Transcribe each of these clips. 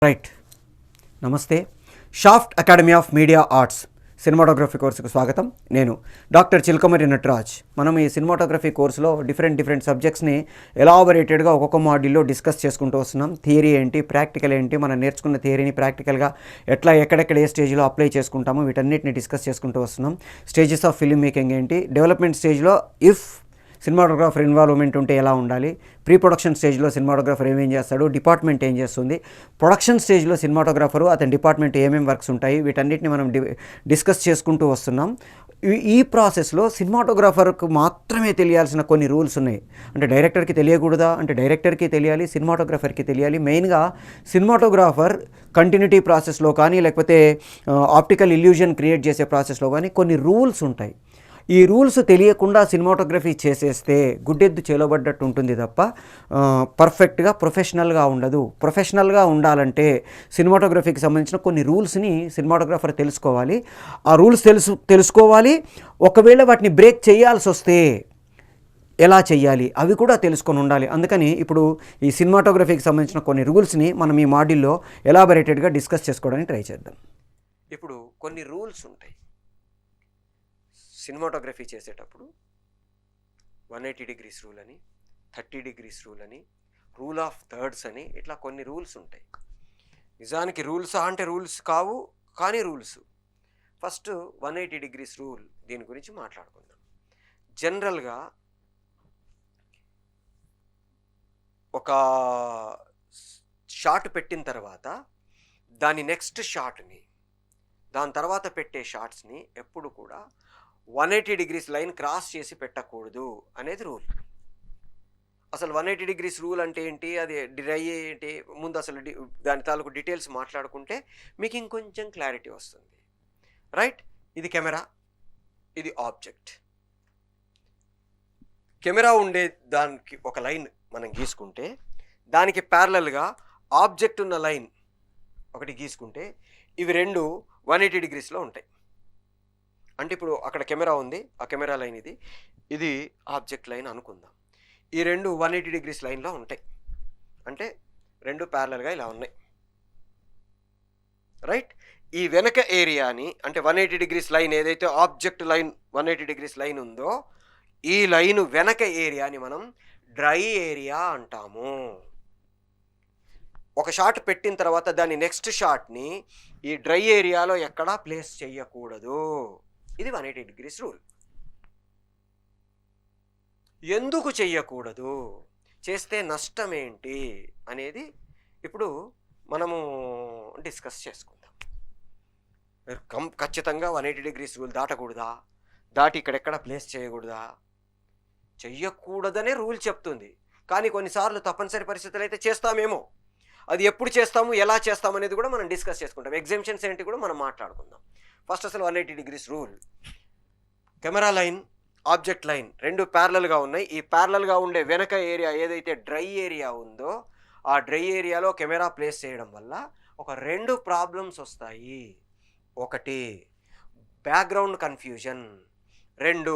Right. నమస్తే. Shaft academy of media arts cinematography కోర్సుకు స్వాగతం. నేను డాక్టర్ చిల్కమరి నటరాజ్. మనం ఈ సినిమాటోగ్రఫీ కోర్సులో డిఫరెంట్ సబ్జెక్ట్స్ని ఎలాబొరేటెడ్గా ఒక్కొక్క మాడ్యూల్లో డిస్కస్ చేసుకుంటూ వస్తున్నాం. థియరీ ఏంటి, ప్రాక్టికల్ ఏంటి, మనం నేర్చుకున్న థియరీని ప్రాక్టికల్గా ఎట్లా ఎక్కడెక్కడ ఏ స్టేజ్లో అప్లై చేసుకుంటామో వీటన్నిటిని డిస్కస్ చేసుకుంటూ వస్తున్నాం. స్టేజెస్ ఆఫ్ ఫిల్మ్ మేకింగ్ ఏంటి, డెవలప్మెంట్ స్టేజ్లో ఇఫ్ సినిమాటోగ్రాఫర్ ఇన్వాల్వ్మెంట్ ఉంటే ఎలా ఉండాలి, ప్రీ ప్రొడక్షన్ స్టేజ్లో సినిమాటోగ్రాఫర్ ఏమేం చేస్తాడు, డిపార్ట్మెంట్ ఏం చేస్తుంది, ప్రొడక్షన్ స్టేజ్లో సినిమాటోగ్రాఫరు అతని డిపార్ట్మెంట్ ఏమేమి వర్క్స్ ఉంటాయి, వీటన్నిటిని మనం డిస్కస్ చేసుకుంటూ వస్తున్నాం. ఈ ప్రాసెస్లో సినిమాటోగ్రాఫర్కు మాత్రమే తెలియాల్సిన కొన్ని రూల్స్ ఉన్నాయి. అంటే డైరెక్టర్కి తెలియకూడదా అంటే డైరెక్టర్కి తెలియాలి, సినిమాటోగ్రాఫర్కి తెలియాలి. మెయిన్గా సినిమాటోగ్రాఫర్ కంటిన్యూటీ ప్రాసెస్లో కానీ లేకపోతే ఆప్టికల్ ఇల్యూజన్ క్రియేట్ చేసే ప్రాసెస్లో కానీ కొన్ని రూల్స్ ఉంటాయి. ఈ రూల్స్ తెలియకుండా సినిమాటోగ్రఫీ చేసేస్తే గుడ్డెద్దు చేలబడ్డట్టు ఉంటుంది తప్ప పర్ఫెక్ట్గా ప్రొఫెషనల్గా ఉండదు. ప్రొఫెషనల్గా ఉండాలంటే సినిమాటోగ్రఫీకి సంబంధించిన కొన్ని రూల్స్ని సినిమాటోగ్రాఫర్ తెలుసుకోవాలి. ఆ రూల్స్ తెలుసుకోవాలి. ఒకవేళ వాటిని బ్రేక్ చేయాల్సి వస్తే ఎలా చెయ్యాలి అవి కూడా తెలుసుకొని ఉండాలి. అందుకని ఇప్పుడు ఈ సినిమాటోగ్రఫీకి సంబంధించిన కొన్ని రూల్స్ని మనం ఈ మాడ్యూల్లో ఎలాబొరేటెడ్గా డిస్కస్ చేసుకోవడానికి ట్రై చేద్దాం. ఇప్పుడు కొన్ని రూల్స్ ఉంటాయి. సినిమాటోగ్రఫీ చేసేటప్పుడు 180 degrees రూల్ అని, 30 degrees రూల్ అని, రూల్ ఆఫ్ థర్డ్స్ అని, ఇట్లా కొన్ని రూల్స్ ఉంటాయి. నిజానికి రూల్స్ అంటే రూల్స్ కావు, కానీ రూల్స్. ఫస్ట్ 180 degrees రూల్, దీని గురించి మాట్లాడుకుందాం. జనరల్గా ఒక షాట్ పెట్టిన తర్వాత దాని నెక్స్ట్ షాట్ని, దాని తర్వాత పెట్టే షాట్స్ని ఎప్పుడు కూడా 180 degrees లైన్ క్రాస్ చేసి పెట్టకూడదు అనేది రూల్. అసలు 180 degrees రూల్ అంటే ఏంటి, అది డ్రై ఏంటి, ముందు అసలు దాని తాలూకు డీటెయిల్స్ మాట్లాడుకుంటే మీకు ఇంకొంచెం క్లారిటీ వస్తుంది. రైట్. ఇది కెమెరా, ఇది ఆబ్జెక్ట్. కెమెరా ఉండే దానికి ఒక లైన్ మనం గీసుకుంటే దానికి ప్యారలల్గా ఆబ్జెక్ట్ ఉన్న లైన్ ఒకటి గీసుకుంటే ఇవి రెండు 180 degreesలో ఉంటాయి. అంటే ఇప్పుడు అక్కడ కెమెరా ఉంది, ఆ కెమెరా లైన్ ఇది, ఇది ఆబ్జెక్ట్ లైన్ అనుకుందాం. ఈ రెండు 180 degrees లైన్లో ఉంటాయి. అంటే రెండు ప్యారలల్గా ఇలా ఉన్నాయి. రైట్. ఈ వెనక ఏరియాని అంటే 180 degrees లైన్ ఏదైతే ఆబ్జెక్ట్ లైన్ 180 degrees లైన్ ఉందో ఈ లైన్ వెనక ఏరియాని మనం డ్రై ఏరియా అంటాము. ఒక షాట్ పెట్టిన తర్వాత దాని నెక్స్ట్ షాట్ని ఈ డ్రై ఏరియాలో ఎక్కడా ప్లేస్ చేయకూడదు. ఇది 180 degrees రూల్. ఎందుకు చెయ్యకూడదు, చేస్తే నష్టం ఏంటి అనేది ఇప్పుడు మనము డిస్కస్ చేసుకుందాం. ఖచ్చితంగా 180 degrees రూల్ దాటకూడదా, దాటి ఇక్కడెక్కడ ప్లేస్ చేయకూడదా, చెయ్యకూడదనే రూల్ చెప్తుంది. కానీ కొన్నిసార్లు తప్పనిసరి పరిస్థితులు అయితే చేస్తామేమో. అది ఎప్పుడు చేస్తాము, ఎలా చేస్తాము అనేది కూడా మనం డిస్కస్ చేసుకుంటాం. ఎగ్జామ్షన్స్ ఏంటి కూడా మనం మాట్లాడుకుందాం. ఫస్ట్ అసలు 180 degrees rule. Camera line, object line రెండు ప్యారలల్గా ఉన్నాయి. ఈ ప్యారలల్గా ఉండే వెనక ఏరియా ఏదైతే డ్రై ఏరియా ఉందో ఆ డ్రై ఏరియాలో కెమెరా ప్లేస్ చేయడం వల్ల ఒక రెండు ప్రాబ్లమ్స్ వస్తాయి. ఒకటి బ్యాక్గ్రౌండ్ కన్ఫ్యూజన్, రెండు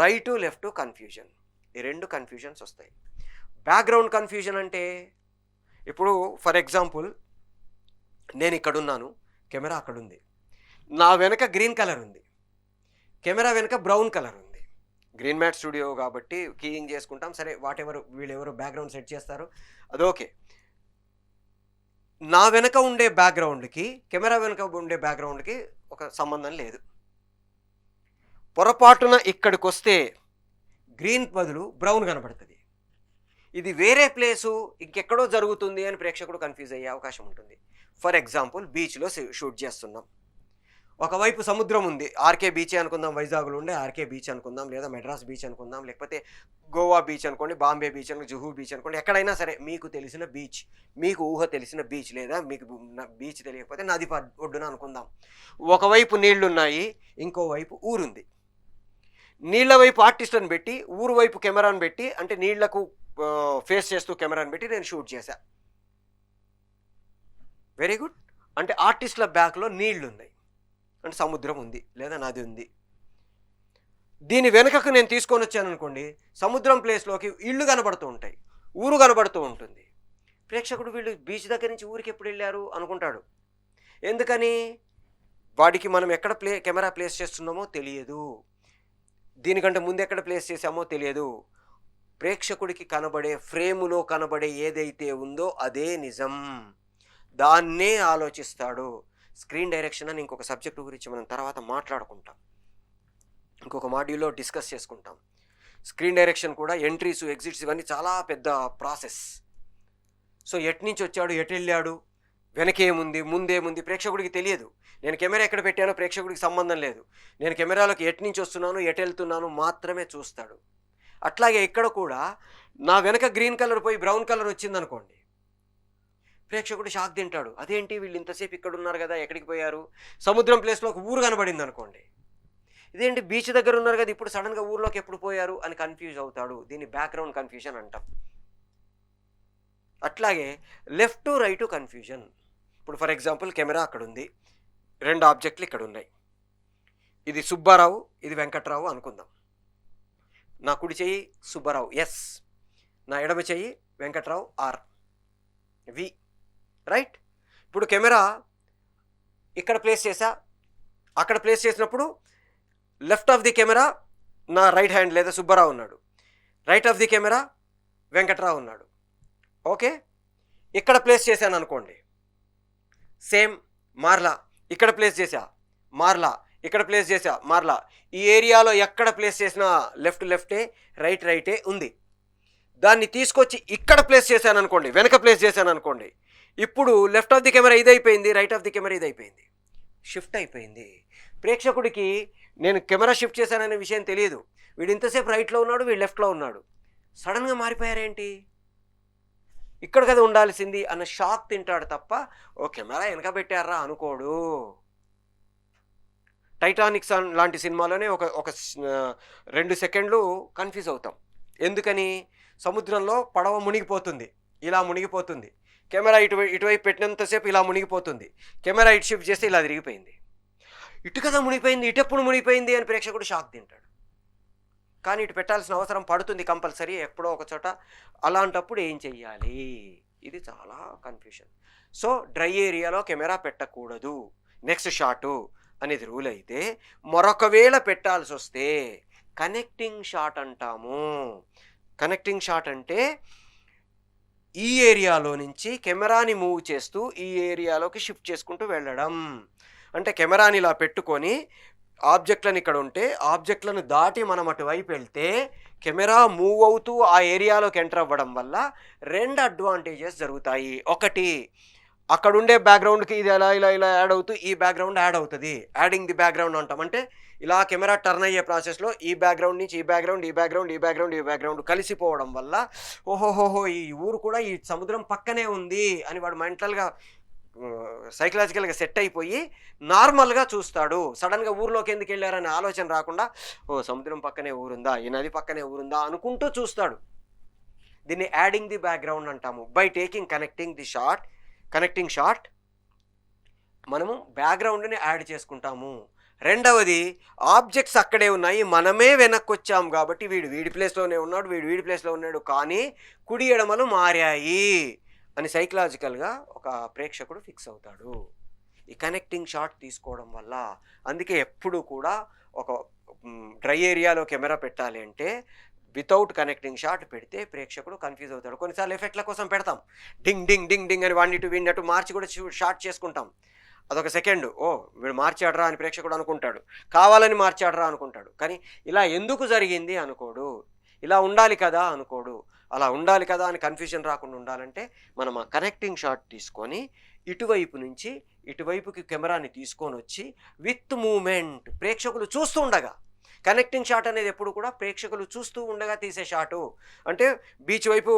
రైటు లెఫ్ట్ కన్ఫ్యూజన్. ఈ రెండు కన్ఫ్యూజన్స్ వస్తాయి. బ్యాక్గ్రౌండ్ కన్ఫ్యూజన్ అంటే ఇప్పుడు ఫర్ ఎగ్జాంపుల్ నేను ఇక్కడున్నాను, కెమెరా అక్కడుంది, నా వెనక గ్రీన్ కలర్ ఉంది, కెమెరా వెనక బ్రౌన్ కలర్ ఉంది. గ్రీన్ మ్యాట్ స్టూడియో కాబట్టి కీయింగ్ చేసుకుంటాం, సరే వాట్ ఎవరు వీళ్ళెవరు బ్యాక్గ్రౌండ్ సెట్ చేస్తారు అది ఓకే. నా వెనక ఉండే బ్యాక్గ్రౌండ్కి కెమెరా వెనక ఉండే బ్యాక్గ్రౌండ్కి ఒక సంబంధం లేదు. పొరపాటున ఇక్కడికి వస్తే గ్రీన్ బదులు బ్రౌన్ కనబడుతుంది. ఇది వేరే ప్లేసు ఇంకెక్కడో జరుగుతుంది అని ప్రేక్షకుడు కన్ఫ్యూజ్ అయ్యే అవకాశం ఉంటుంది. ఫర్ ఎగ్జాంపుల్ బీచ్లో షూట్ చేస్తున్నాం, ఒకవైపు సముద్రం ఉంది, ఆర్కే బీచ్ అనుకుందాం, వైజాగ్లో ఉండే ఆర్కే బీచ్ అనుకుందాం, లేదా మెడ్రాస్ బీచ్ అనుకుందాం, లేకపోతే గోవా బీచ్ అనుకోండి, బాంబే బీచ్ అనుకోండి, జుహూ బీచ్ అనుకోండి, ఎక్కడైనా సరే మీకు తెలిసిన బీచ్, మీకు ఊహ తెలిసిన బీచ్, లేదా మీకు బీచ్ తెలియకపోతే నది ఒడ్డున అనుకుందాం. ఒకవైపు నీళ్లున్నాయి, ఇంకోవైపు ఊరుంది. నీళ్ల వైపు ఆర్టిస్ట్ని పెట్టి ఊరు వైపు కెమెరాను పెట్టి, అంటే నీళ్లకు ఫేస్ చేస్తూ కెమెరాను పెట్టి నేను షూట్ చేశా. Very good. అంటే ఆర్టిస్ట్ల బ్యాక్లో నీళ్లు ఉన్నాయి, అంటే సముద్రం ఉంది లేదా నది ఉంది. దీని వెనుకకు నేను తీసుకొని వచ్చాను అనుకోండి, సముద్రం ప్లేస్లోకి ఇళ్ళు కనబడుతూ ఉంటాయి, ఊరు కనబడుతూ ఉంటుంది. ప్రేక్షకుడు వీళ్ళు బీచ్ దగ్గర నుంచి ఊరికి ఎప్పుడు వెళ్ళారు అనుకుంటాడు. ఎందుకని? వాడికి మనం ఎక్కడ కెమెరా ప్లేస్ చేస్తున్నామో తెలియదు, దీనికంటే ముందు ఎక్కడ ప్లేస్ చేసామో తెలియదు. ప్రేక్షకుడికి కనబడే ఫ్రేములో కనబడే ఏదైతే ఉందో అదే నిజం, దాన్నే ఆలోచిస్తాడు. స్క్రీన్ డైరెక్షన్ అని ఇంకొక సబ్జెక్టు గురించి మనం తర్వాత మాట్లాడుకుంటాం, ఇంకొక మాడ్యూల్లో డిస్కస్ చేసుకుంటాం. స్క్రీన్ డైరెక్షన్ కూడా ఎంట్రీస్ ఎగ్జిట్స్ ఇవన్నీ చాలా పెద్ద ప్రాసెస్. సో ఎటు నుంచి వచ్చాడు, ఎటు వెళ్ళాడు, వెనకేముంది, ముందేముంది ప్రేక్షకుడికి తెలియదు. నేను కెమెరా ఎక్కడ పెట్టానో ప్రేక్షకుడికి సంబంధం లేదు. నేను కెమెరాలోకి ఎటు నుంచి వస్తున్నాను, ఎటు వెళ్తున్నాను మాత్రమే చూస్తాడు. అట్లాగే ఇక్కడ కూడా నా వెనక గ్రీన్ కలర్ పోయి బ్రౌన్ కలర్ వచ్చిందనుకోండి, ప్రేక్షకుడు షాక్ తింటాడు. అదేంటి వీళ్ళు ఇంతసేపు ఇక్కడ ఉన్నారు కదా, ఎక్కడికి పోయారు? సముద్రం ప్లేస్లో ఒక ఊరు కనబడింది అనుకోండి, ఇదేంటి బీచ్ దగ్గర ఉన్నారు కదా, ఇప్పుడు సడన్గా ఊర్లోకి ఎప్పుడు పోయారు అని కన్ఫ్యూజ్ అవుతాడు. దీన్ని బ్యాక్గ్రౌండ్ కన్ఫ్యూజన్ అంటాం. అట్లాగే లెఫ్ట్ టు రైట్ కన్ఫ్యూజన్. ఇప్పుడు ఫర్ ఎగ్జాంపుల్ కెమెరా అక్కడ ఉంది, రెండు ఆబ్జెక్టులు ఇక్కడ ఉన్నాయి. ఇది సుబ్బారావు, ఇది వెంకట్రావు అనుకుందాం. నా కుడి చెయ్యి సుబ్బారావు ఎస్, నా ఎడమ చెయ్యి వెంకట్రావు ఆర్ వి, రైట్. ఇప్పుడు కెమెరా ఇక్కడ ప్లేస్ చేసా, అక్కడ ప్లేస్ చేసినప్పుడు లెఫ్ట్ ఆఫ్ ది కెమెరా నా రైట్ హ్యాండ్ లేదా సుబ్బారావు ఉన్నాడు, right of the camera Venkatrao ఉన్నాడు. ఓకే, ఇక్కడ ప్లేస్ చేశాను అనుకోండి, సేమ్ మార్లా. ఇక్కడ ప్లేస్ చేసా మార్లా, ఇక్కడ ప్లేస్ చేసా మార్లా. ఈ ఏరియాలో ఎక్కడ ప్లేస్ చేసినా లెఫ్ట్ లెఫ్టే, రైట్ రైటే ఉంది. దాన్ని తీసుకొచ్చి ఇక్కడ ప్లేస్ చేశాను అనుకోండి, వెనక ప్లేస్ చేశాను అనుకోండి, ఇప్పుడు లెఫ్ట్ ఆఫ్ ది కెమెరా ఇదైపోయింది, రైట్ ఆఫ్ ది కెమెరా ఇదైపోయింది, షిఫ్ట్ అయిపోయింది. ప్రేక్షకుడికి నేను కెమెరా షిఫ్ట్ చేశాననే విషయం తెలియదు. వీడు ఇంతసేపు రైట్లో ఉన్నాడు, వీడు లెఫ్ట్లో ఉన్నాడు, సడన్గా మారిపోయారేంటి, ఇక్కడ కదా ఉండాల్సింది అన్న షాక్ తింటాడు తప్ప ఓ కెమెరా వెనక పెట్టారా అనుకోడు. టైటానిక్స్ లాంటి సినిమాలోనే ఒక 2 సెకండ్లు కన్ఫ్యూజ్ అవుతాం. ఎందుకని? సముద్రంలో పడవ మునిగిపోతుంది, ఇలా మునిగిపోతుంది, కెమెరా ఇటువైపు పెట్టినంతసేపు ఇలా మునిగిపోతుంది, కెమెరా ఇటు షిఫ్ట్ చేస్తే ఇలా తిరిగిపోయింది, ఇటు కదా మునిగిపోయింది, ఇటు ఎప్పుడు మునిగిపోయింది అని ప్రేక్షకుడు షాక్ తింటాడు. కానీ ఇటు పెట్టాల్సిన అవసరం పడుతుంది కంపల్సరీ ఎప్పుడో ఒక చోట. అలాంటప్పుడు ఏం చెయ్యాలి? ఇది చాలా కన్ఫ్యూషన్. సో డ్రై ఏరియాలో కెమెరా పెట్టకూడదు నెక్స్ట్ షాటు అనేది రూల్ అయితే, మరొకవేళ పెట్టాల్సి వస్తే కనెక్టింగ్ షాట్ అంటాము. కనెక్టింగ్ షాట్ అంటే ఈ ఏరియాలో నుంచి కెమెరాని మూవ్ చేస్తూ ఈ ఏరియాలోకి షిఫ్ట్ చేసుకుంటూ వెళ్ళడం. అంటే కెమెరాని ఇలా పెట్టుకొని ఆబ్జెక్ట్లను ఇక్కడ ఉంటే ఆబ్జెక్ట్లను దాటి మనం అటువైపు వెళ్తే కెమెరా మూవ్ అవుతూ ఆ ఏరియాలోకి ఎంటర్ అవ్వడం వల్ల 2 అడ్వాంటేజెస్ జరుగుతాయి. ఒకటి, అక్కడ ఉండే బ్యాక్గ్రౌండ్కి ఇది ఎలా ఇలా ఇలా యాడ్ అవుతూ ఈ బ్యాక్గ్రౌండ్ యాడ్ అవుతుంది, యాడింగ్ ది బ్యాక్గ్రౌండ్ అంటాం. అంటే ఇలా కెమెరా టర్న్ అయ్యే ప్రాసెస్లో ఈ బ్యాక్గ్రౌండ్ నుంచి ఈ బ్యాక్గ్రౌండ్, ఈ బ్యాక్గ్రౌండ్, ఈ బ్యాక్గ్రౌండ్, ఈ బ్యాక్గ్రౌండ్ కలిసిపోవడం వల్ల ఓహోహోహో ఈ ఊరు కూడా ఈ సముద్రం పక్కనే ఉంది అని వాడు మెంటల్గా సైకలాజికల్గా సెట్ అయిపోయి నార్మల్గా చూస్తాడు. సడన్గా ఊర్లోకి ఎందుకు వెళ్ళారనే ఆలోచన రాకుండా ఓ సముద్రం పక్కనే ఊరుందా, ఈ నది పక్కనే ఊరుందా అనుకుంటూ చూస్తాడు. దీన్ని యాడింగ్ ది బ్యాక్గ్రౌండ్ అంటాము. బై టేకింగ్ కనెక్టింగ్ షాట్ మనము బ్యాక్గ్రౌండ్ని యాడ్ చేసుకుంటాము. రెండవది, ఆబ్జెక్ట్స్ అక్కడే ఉన్నాయి, మనమే వెనక్కి వచ్చాం కాబట్టి వీడి ప్లేస్లోనే ఉన్నాడు, వీడి ప్లేస్లో ఉన్నాడు, కానీ కుడి ఎడమలు మారాయి అని సైకలాజికల్గా ఒక ప్రేక్షకుడు ఫిక్స్ అవుతాడు ఈ కనెక్టింగ్ షాట్ తీసుకోవడం వల్ల. అందుకే ఎప్పుడు కూడా ఒక డ్రై ఏరియాలో కెమెరా పెట్టాలి అంటే వితౌట్ కనెక్టింగ్ షాట్ పెడితే ప్రేక్షకుడు కన్ఫ్యూజ్ అవుతాడు. కొన్నిసార్లు ఎఫెక్ట్ల కోసం పెడతాం, డింగ్ డింగ్ డింగ్ డింగ్ అని వాడిని విన్నట్టు మార్చి కూడా షాట్ చేసుకుంటాం. అదొక సెకండ్, ఓ వీడు మార్చాడరా అని ప్రేక్షకుడు అనుకుంటాడు, కావాలని మార్చాడరా అనుకుంటాడు. కానీ ఇలా ఎందుకు జరిగింది అనుకోడు, ఇలా ఉండాలి కదా అనుకోడు. అలా ఉండాలి కదా అని కన్ఫ్యూజన్ రాకుండా ఉండాలంటే మనం ఆ కనెక్టింగ్ షాట్ తీసుకొని ఇటువైపు నుంచి ఇటువైపుకి కెమెరాని తీసుకొని వచ్చి విత్ మూమెంట్ ప్రేక్షకులు చూస్తూ ఉండగా, కనెక్టింగ్ షాట్ అనేది ఎప్పుడు కూడా ప్రేక్షకులు చూస్తూ ఉండగా తీసే షాటు. అంటే బీచ్ వైపు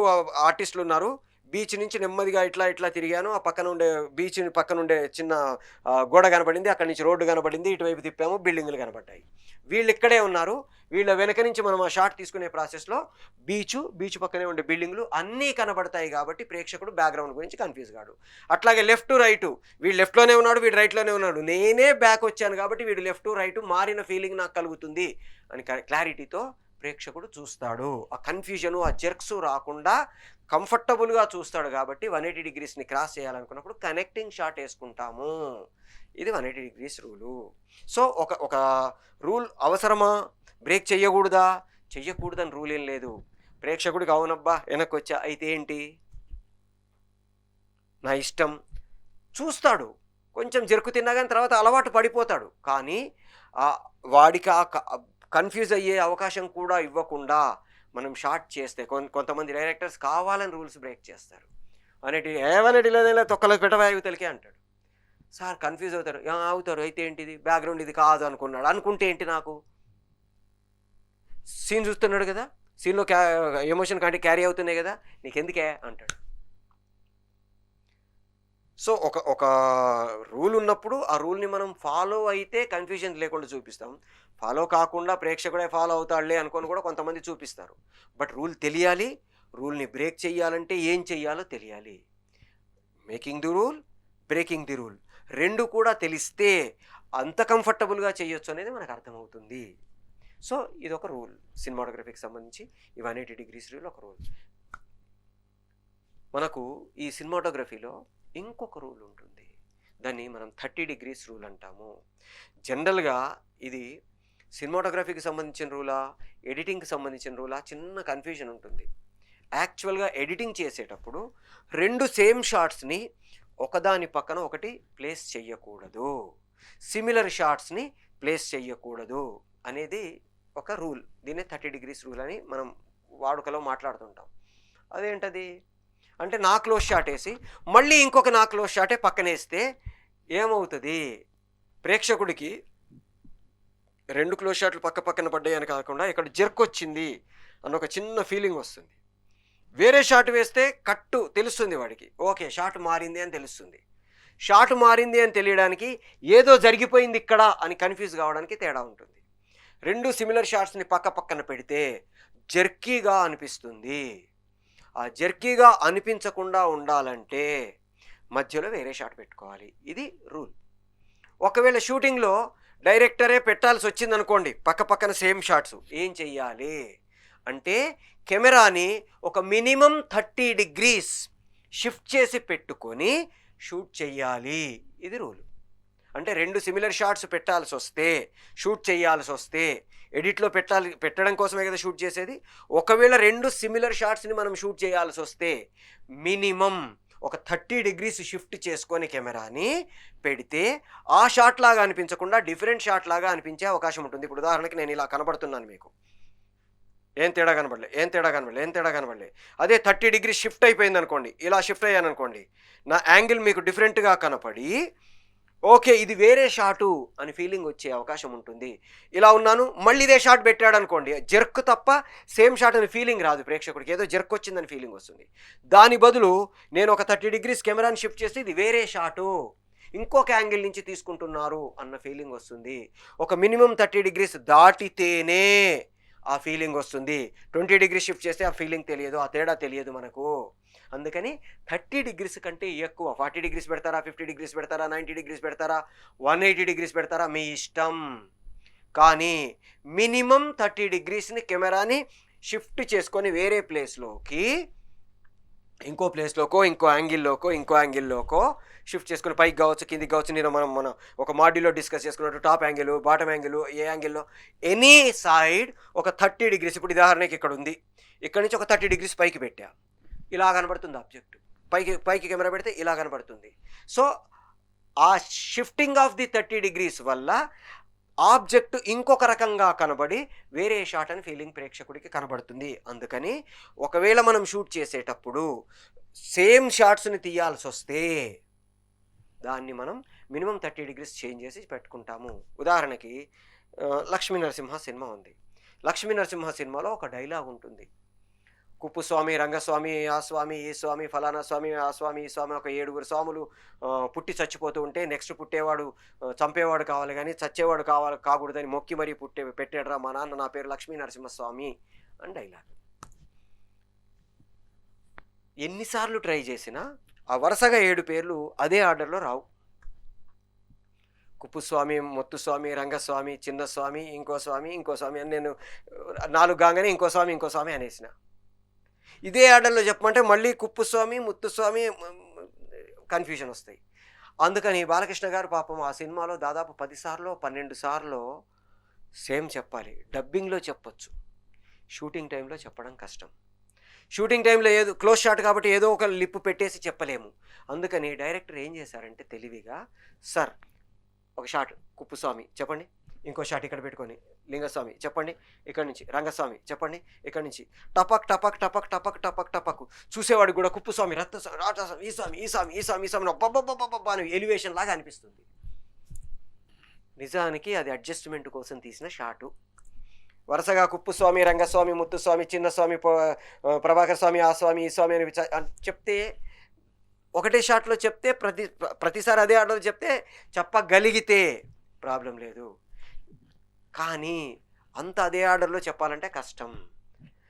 ఆర్టిస్టులు ఉన్నారు, బీచ్ నుంచి నెమ్మదిగా ఇట్లా తిరిగాను, ఆ పక్కన ఉండే బీచ్ పక్కన ఉండే చిన్న గోడ కనబడింది, అక్కడి నుంచి రోడ్డు కనబడింది, ఇటువైపు తిప్పాము, బిల్డింగులు కనబడ్డాయి. వీళ్ళు ఇక్కడే ఉన్నారు, వీళ్ళ వెనక నుంచి మనం ఆ షాట్ తీసుకునే ప్రాసెస్లో బీచ్ పక్కనే ఉండే బిల్డింగ్లు అన్నీ కనబడతాయి కాబట్టి ప్రేక్షకుడు బ్యాక్గ్రౌండ్ గురించి కన్ఫ్యూజ్ కాడు. అట్లాగే లెఫ్ట్ రైటు, వీడు లెఫ్ట్లోనే ఉన్నాడు, వీడు రైట్లోనే ఉన్నాడు, నేనే బ్యాక్ వచ్చాను కాబట్టి వీడు లెఫ్ట్ రైటు మారిన ఫీలింగ్ నాకు కలుగుతుంది అని క్లారిటీతో ప్రేక్షకుడు చూస్తాడు. ఆ కన్ఫ్యూజను ఆ జెర్క్స్ రాకుండా కంఫర్టబుల్గా చూస్తాడు కాబట్టి 180 డిగ్రీస్ని క్రాస్ చేయాలనుకున్నప్పుడు కనెక్టింగ్ షాట్ వేసుకుంటాము. ఇది 180 డిగ్రీస్ రూలు. సో ఒక రూల్ అవసరమా, బ్రేక్ చెయ్యకూడదా, చెయ్యకూడదని రూల్ ఏం లేదు. ప్రేక్షకుడికి అవునబ్బా వెనక్కి వచ్చా అయితే ఏంటి, నా ఇష్టం చూస్తాడు, కొంచెం జరుకు తిన్నా కానీ తర్వాత అలవాటు పడిపోతాడు. కానీ వాడికి కన్ఫ్యూజ్ అయ్యే అవకాశం కూడా ఇవ్వకుండా మనం షార్ట్ చేస్తే కొంతమంది డైరెక్టర్స్ కావాలని రూల్స్ బ్రేక్ చేస్తారు. ఏమనేటి లేదైనా తొక్కలో పెట్టవాయి తెలికే అంటాడు. సార్ కన్ఫ్యూజ్ అవుతారు. అవుతారు అయితే ఏంటిది, బ్యాక్గ్రౌండ్ ఇది కాదు అనుకున్నాడు, అనుకుంటే ఏంటి, నాకు సీన్ చూస్తున్నాడు కదా, సీన్లో ఎమోషన్ కంటే క్యారీ అవుతున్నాయి కదా, నీకెందుకే అంటాడు. సో ఒక రూల్ ఉన్నప్పుడు ఆ రూల్ని మనం ఫాలో అయితే కన్ఫ్యూజన్ లేకుండా చూపిస్తాం. ఫాలో కాకుండా ప్రేక్షకుడే ఫాలో అవుతాడులే అనుకొని కూడా కొంతమంది చూపిస్తారు. బట్ రూల్ తెలియాలి, రూల్ని బ్రేక్ చేయాలంటే ఏం చెయ్యాలో తెలియాలి. Making the rule, breaking the rule రెండు కూడా తెలిస్తే అంత కంఫర్టబుల్గా చేయొచ్చు అనేది మనకు అర్థమవుతుంది. సో ఇది ఒక రూల్, సినిమాటోగ్రఫీకి సంబంధించి ఈ 180 డిగ్రీస్ రూల్ ఒక రూల్. మనకు ఈ సినిమాటోగ్రఫీలో ఇంకొక రూల్ ఉంటుంది, దాన్ని మనం 30 డిగ్రీస్ రూల్ అంటాము. జనరల్గా ఇది సినిమాటోగ్రఫీకి సంబంధించిన రూలా, ఎడిటింగ్కి సంబంధించిన రూలా, చిన్న కన్ఫ్యూజన్ ఉంటుంది. యాక్చువల్గా ఎడిటింగ్ చేసేటప్పుడు 2 సేమ్ షాట్స్ని ఒకదాని పక్కన ఒకటి ప్లేస్ చెయ్యకూడదు, సిమిలర్ షాట్స్ని ప్లేస్ చెయ్యకూడదు అనేది ఒక రూల్. దీన్ని 30 డిగ్రీస్ రూల్ అని మనం వాడుకలో మాట్లాడుతుంటాం. అదేంటది అంటే నా క్లోజ్ షాట్ వేసి మళ్ళీ ఇంకొక నా క్లోజ్ షాటే పక్కనేస్తే ఏమవుతుంది, ప్రేక్షకుడికి 2 క్లోజ్ షాట్లు పక్క పక్కన పడ్డాయి అని కాకుండా ఇక్కడ జర్క్ వచ్చింది అన్న ఒక చిన్న ఫీలింగ్ వస్తుంది. వేరే షాట్ వేస్తే కట్టు తెలుస్తుంది వాడికి, ఓకే షాట్ మారింది అని తెలుస్తుంది. షాట్ మారింది అని తెలియడానికి ఏదో జరిగిపోయింది ఇక్కడ అని కన్ఫ్యూజ్ కావడానికి తేడా ఉంటుంది. 2 సిమిలర్ షాట్స్ని పక్క పక్కన పెడితే జర్కీగా అనిపిస్తుంది. ఆ జర్కీగా అనిపించకుండా ఉండాలంటే మధ్యలో వేరే షాట్ పెట్టుకోవాలి. ఇది రూల్. ఒకవేళ షూటింగ్లో డైరెక్టరే పెట్టాల్సి వచ్చిందనుకోండి పక్క పక్కన సేమ్ షాట్స్, ఏం చెయ్యాలి అంటే కెమెరాని ఒక మినిమం 30 డిగ్రీస్ షిఫ్ట్ చేసి పెట్టుకొని షూట్ చెయ్యాలి. ఇది రూల్. అంటే 2 సిమిలర్ షాట్స్ పెట్టాల్సి వస్తే, షూట్ చేయాల్సి వస్తే, ఎడిట్లో పెట్టడం కోసమే కదా షూట్ చేసేది. ఒకవేళ 2 సిమిలర్ షాట్స్ని మనం షూట్ చేయాల్సి వస్తే మినిమం ఒక 30 డిగ్రీస్ షిఫ్ట్ చేసుకొని కెమెరాని పెడితే ఆ షాట్ లాగా అనిపించకుండా డిఫరెంట్ షాట్ లాగా అనిపించే అవకాశం ఉంటుంది. ఇప్పుడు ఉదాహరణకి నేను ఇలా కనబడుతున్నాను, మీకు ఏం తేడా కనబడలే. అదే 30 డిగ్రీస్ షిఫ్ట్ అయిపోయింది అనుకోండి, ఇలా షిఫ్ట్ అయ్యాను అనుకోండి, నా యాంగిల్ మీకు డిఫరెంట్గా కనపడి ఓకే ఇది వేరే షాటు అని ఫీలింగ్ వచ్చే అవకాశం ఉంటుంది. ఇలా ఉన్నాను మళ్ళీ ఇదే షాట్ పెట్టాడు అనుకోండి, జర్క్ తప్ప సేమ్ షాట్ అని ఫీలింగ్ రాదు ప్రేక్షకుడికి, ఏదో జర్క్ వచ్చిందని ఫీలింగ్ వస్తుంది. దాని బదులు నేను ఒక 30 డిగ్రీస్ కెమెరాని షిఫ్ట్ చేసి ఇది వేరే షాటు, ఇంకొక యాంగిల్ నుంచి తీసుకుంటున్నారు అన్న ఫీలింగ్ వస్తుంది. ఒక మినిమం 30 డిగ్రీస్ దాటితేనే ఆ ఫీలింగ్ వస్తుంది. 20 డిగ్రీస్ షిఫ్ట్ చేస్తే ఆ ఫీలింగ్ తెలియదు, ఆ తేడా తెలియదు మనకు. అందుకని 30 డిగ్రీస్ కంటే ఎక్కువ 40 డిగ్రీస్ పెడతారా, 50 డిగ్రీస్ పెడతారా, 90 డిగ్రీస్ పెడతారా, 180 డిగ్రీస్ పెడతారా, మీ ఇష్టం. కానీ మినిమం 30 డిగ్రీస్ని కెమెరాని షిఫ్ట్ చేసుకొని వేరే ప్లేస్లోకి, ఇంకో ప్లేస్లోకో, ఇంకో యాంగిల్లోకో షిఫ్ట్ చేసుకుని పైకి కావచ్చు, కిందికి కావచ్చు. నేను మనం ఒక మాడ్యూల్లో డిస్కస్ చేసుకున్నట్టు టాప్ యాంగిల్, బాటమ్ యాంగిల్, ఏ యాంగిల్లో ఎనీ సైడ్ ఒక 30 డిగ్రీస్. ఇప్పుడు ఉదాహరణకి ఇక్కడ ఉంది, ఇక్కడ నుంచి ఒక 30 డిగ్రీస్ పైకి పెట్టా, ఇలా కనబడుతుంది ఆబ్జెక్ట్. పైకి కెమెరా పెడితే ఇలా కనబడుతుంది. సో ఆ షిఫ్టింగ్ ఆఫ్ ది 30 డిగ్రీస్ వల్ల ఆబ్జెక్ట్ ఇంకొక రకంగా కనబడి వేరే షాట్ అని ఫీలింగ్ ప్రేక్షకుడికి కనబడుతుంది. అందుకని ఒకవేళ మనం షూట్ చేసేటప్పుడు సేమ్ షాట్స్ని తీయాల్సి వస్తే దాన్ని మనం మినిమం 30 డిగ్రీస్ చేంజ్ చేసి పెట్టుకుంటాము. ఉదాహరణకి లక్ష్మీ నరసింహ సినిమా ఉంది. లక్ష్మీ నరసింహ సినిమాలో ఒక డైలాగ్ ఉంటుంది, కుప్పుస్వామి, రంగస్వామి, ఆ స్వామి, ఈ స్వామి, ఫలానా స్వామి, ఆ స్వామి, ఈ స్వామి, ఒక 7 స్వాములు పుట్టి చచ్చిపోతూ ఉంటే నెక్స్ట్ పుట్టేవాడు చంపేవాడు కావాలి కానీ చచ్చేవాడు కాకూడదని మొక్కి మరీ పెట్టాడురా మా నాన్న, నా పేరు లక్ష్మీ నరసింహస్వామి అని డైలాగ్. ఎన్నిసార్లు ట్రై చేసినా ఆ వరుసగా 7 పేర్లు అదే ఆర్డర్లో రావు. కుప్పుస్వామి, మొత్తుస్వామి, రంగస్వామి, చిన్నస్వామి, ఇంకో స్వామి అని నేను 4 గాగానే ఇంకో స్వామి అనేసిన. ఇదే ఆర్డర్లో చెప్పమంటే మళ్ళీ కుప్పుస్వామి ముత్తుస్వామి కన్ఫ్యూజన్ వస్తాయి. అందుకని బాలకృష్ణ గారు పాపం ఆ సినిమాలో దాదాపు 10 సార్లు 12 సార్లు సేమ్ చెప్పాలి. డబ్బింగ్లో చెప్పొచ్చు, షూటింగ్ టైంలో చెప్పడం కష్టం. షూటింగ్ టైంలో ఏదో క్లోజ్ షాట్ కాబట్టి ఏదో ఒక లిప్ పెట్టేసి చెప్పలేము. అందుకని డైరెక్టర్ ఏం చేశారంటే తెలివిగా, సార్ ఒక షాట్ కుప్పుస్వామి చెప్పండి, ఇంకో షాట్ ఇక్కడ పెట్టుకొని లింగస్వామి చెప్పండి, ఇక్కడి నుంచి రంగస్వామి చెప్పండి, ఇక్కడి నుంచి టపక్ టపక్ టపక్ టపక్ టపక్ టపక్, చూసేవాడికి కూడా కుప్పుస్వామి రత్నస్వామి రాటస్వామి ఈ స్వామి ఈ స్వామి ఈ స్వామి ఈ స్వామి బబ్బబ్బబ్బబ్బ అని ఎలివేషన్ లాగా అనిపిస్తుంది. నిజానికి అది అడ్జస్ట్మెంట్ కోసం తీసిన షాటు. వరుసగా కుప్పుస్వామి రంగస్వామి ముత్తుస్వామి చిన్నస్వామి ప్రభాకర్ స్వామి ఆ స్వామి ఈ స్వామి అని చెప్తే ఒకటే షాట్లో చెప్తే ప్రతిసారి అదే ఆర్డర్ చెప్తే చెప్పగలిగితే ప్రాబ్లం లేదు. కానీ అంత అదే ఆర్డర్లో చెప్పాలంటే కష్టం.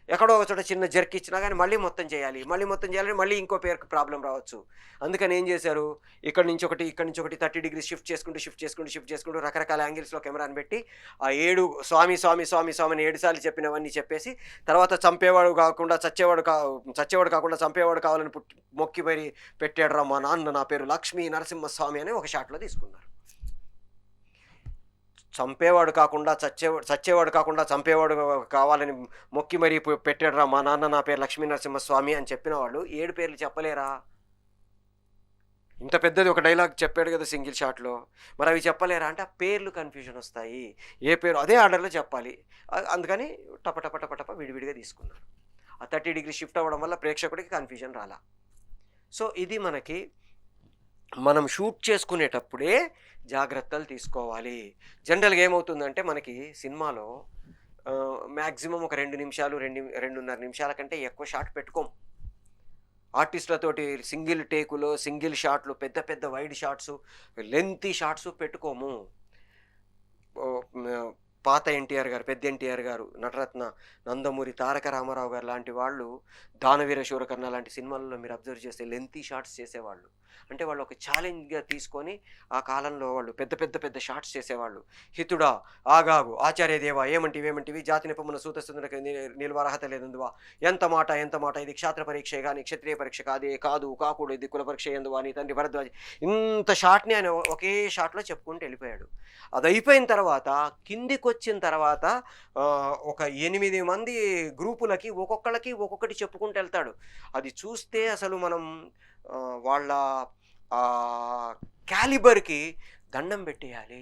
ఎక్కడో ఒక చోట చిన్న జర్క్ ఇచ్చినా కానీ మళ్ళీ మొత్తం చేయాలి, మళ్ళీ ఇంకో పేరుకి ప్రాబ్లం రావచ్చు. అందుకని ఏం చేశారు, ఇక్కడ నుంచి ఒకటి 30 డిగ్రీస్ షిఫ్ట్ చేసుకుంటూ రకరకాల యాంగిల్స్లో కెమెరాని పెట్టి ఆ 7 స్వామి స్వామి స్వామి స్వామిని 7 సార్లు చెప్పినవన్నీ చెప్పేసి తర్వాత చంపేవాడు కాకుండా చచ్చేవాడు కాకుండా చంపేవాడు కావాలని మొక్కి మరి పెట్టాడు రా మా నాన్న, నా పేరు లక్ష్మీ నరసింహస్వామి అని ఒక షాట్లో తీసుకున్నారు. చంపేవాడు కాకుండా చచ్చేవాడు కాకుండా చంపేవాడు కావాలని మొక్కి మరీ పెట్టాడు రా మా నాన్న, నా పేరు లక్ష్మీ నరసింహస్వామి అని చెప్పిన వాళ్ళు 7 పేర్లు చెప్పలేరా? ఇంత పెద్దది ఒక డైలాగ్ చెప్పాడు కదా సింగిల్ షాట్లో, మరి అవి చెప్పలేరా అంటే ఆ పేర్లు కన్ఫ్యూజన్ వస్తాయి. ఏ పేరు అదే ఆర్డర్లో చెప్పాలి. అందుకని టప విడివిడిగా తీసుకున్నారు. ఆ 30 డిగ్రీ షిఫ్ట్ అవ్వడం వల్ల ప్రేక్షకుడికి కన్ఫ్యూజన్ రాలా. సో ఇది మనకి మనం షూట్ చేసుకునేటప్పుడే జాగ్రత్తలు తీసుకోవాలి. జనరల్గా ఏమవుతుందంటే మనకి సినిమాలో మ్యాక్సిమం ఒక 2 నిమిషాలు 2.5 నిమిషాల కంటే ఎక్కువ షాట్ పెట్టుకోం. ఆర్టిస్టులతోటి సింగిల్ టేకులో సింగిల్ షాట్లు పెద్ద వైడ్ షాట్స్ లెంతీ షాట్స్ పెట్టుకోము. పాత ఎన్టీఆర్ గారు, పెద్ద ఎన్టీఆర్ గారు, నటరత్న, నందమూరి తారక రామారావు గారు లాంటి వాళ్ళు దానవీర శూరకర్ణ లాంటి సినిమాలలో మీరు అబ్జర్వ్ చేస్తే లెంతీ షాట్స్ చేసేవాళ్ళు. అంటే వాళ్ళు ఒక ఛాలెంజ్గా తీసుకొని ఆ కాలంలో వాళ్ళు పెద్ద షాట్స్ చేసేవాళ్ళు. హితుడా, ఆగాగు, ఆచార్యదేవా, ఏమంటివి జాతి నిపమున సూతస్థునికి నిల్వరహత లేదందువా, ఎంత మాట ఇది క్షాత్ర పరీక్షే కానీ క్షత్రియ పరీక్ష కాదు కాకూడదు, ఇది కుల పరీక్ష ఎందువా, నీ తండ్రి భరద్వాజ. ఇంత షాట్ని ఆయన ఒకే షాట్లో చెప్పుకుంటూ వెళ్ళిపోయాడు. అది అయిపోయిన తర్వాత కిందికి వచ్చిన తర్వాత ఒక 8 మంది గ్రూపులకి ఒక్కొక్కటి చెప్పుకుంటూ వెళ్తాడు. అది చూస్తే అసలు మనం వాళ్ళ క్యాలిబర్కి దండం పెట్టేయాలి.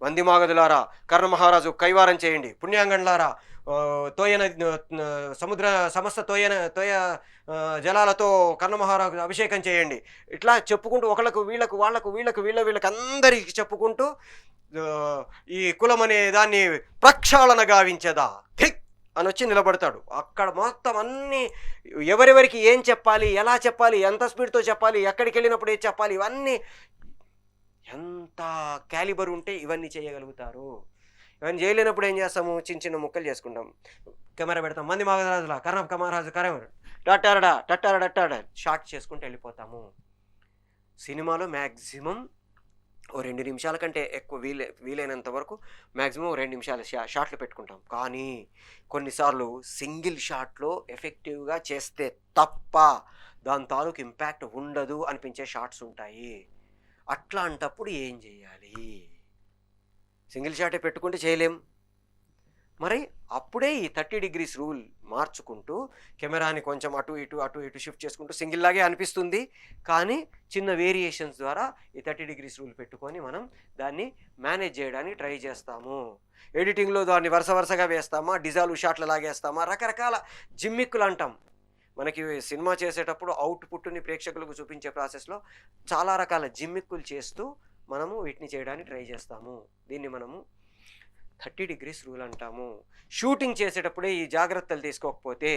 వందిమాగదులారా కర్ణమహారాజు కైవారం చేయండి, పుణ్యాంగంలారా సముద్ర సమస్త తోయ జలాలతో కర్ణమహారాజు అభిషేకం చేయండి. ఇట్లా చెప్పుకుంటూ ఒకళ్ళకు వీళ్ళకు అందరికి చెప్పుకుంటూ ఈ కులం అనే దాన్ని ప్రక్షాళన గావించదా ధిక్ అని వచ్చి నిలబడతాడు. అక్కడ మొత్తం అన్నీ ఎవరెవరికి ఏం చెప్పాలి, ఎలా చెప్పాలి, ఎంత స్పీడ్తో చెప్పాలి, ఎక్కడికి వెళ్ళినప్పుడు ఏం చెప్పాలి, ఇవన్నీ ఎంత క్యాలిబర్ ఉంటే ఇవన్నీ చేయగలుగుతారు. ఇవన్నీ చేయలేనప్పుడు ఏం చేస్తాము, చిన్న ముక్కలు చేసుకుంటాం, కెమెరా పెడతాం, మంది మహారాజులా కర్ణమహారాజు టట్టారడా షార్ట్ చేసుకుంటూ వెళ్ళిపోతాము. సినిమాలో మ్యాక్సిమం 2 నిమిషాల కంటే ఎక్కువ వీలైనంత వరకు మ్యాక్సిమం 2 నిమిషాల షాట్లు పెట్టుకుంటాం. కానీ కొన్నిసార్లు సింగిల్ షాట్లో ఎఫెక్టివ్గా చేస్తే తప్ప దాని తాలూకు ఇంపాక్ట్ ఉండదు అనిపించే షాట్స్ ఉంటాయి. అట్లాంటప్పుడు ఏం చేయాలి? సింగిల్ షాటే పెట్టుకుంటే చేయలేం. మరి అప్పుడే ఈ 30 డిగ్రీస్ రూల్ మార్చుకుంటూ కెమెరాని కొంచెం అటు ఇటు షిఫ్ట్ చేసుకుంటూ సింగిల్ లాగే అనిపిస్తుంది, కానీ చిన్న వేరియేషన్స్ ద్వారా ఈ 30 డిగ్రీస్ రూల్ పెట్టుకొని మనం దాన్ని మేనేజ్ చేయడానికి ట్రై చేస్తాము. ఎడిటింగ్లో దాన్ని వరుసగా వేస్తామా, డిజాల్వ్ షాట్లు లాగేస్తామా, రకరకాల జిమ్మిక్కులు అంటాం. మనకి సినిమా చేసేటప్పుడు అవుట్పుట్ని ప్రేక్షకులకు చూపించే ప్రాసెస్లో చాలా రకాల జిమ్మిక్కులు చేస్తూ మనము వీటిని చేయడానికి ట్రై చేస్తాము. దీన్ని మనము 30 డిగ్రీస్ రూల్ అంటాము. షూటింగ్ చేసేటప్పుడే ఈ జాగ్రత్తలు తీసుకోకపోతే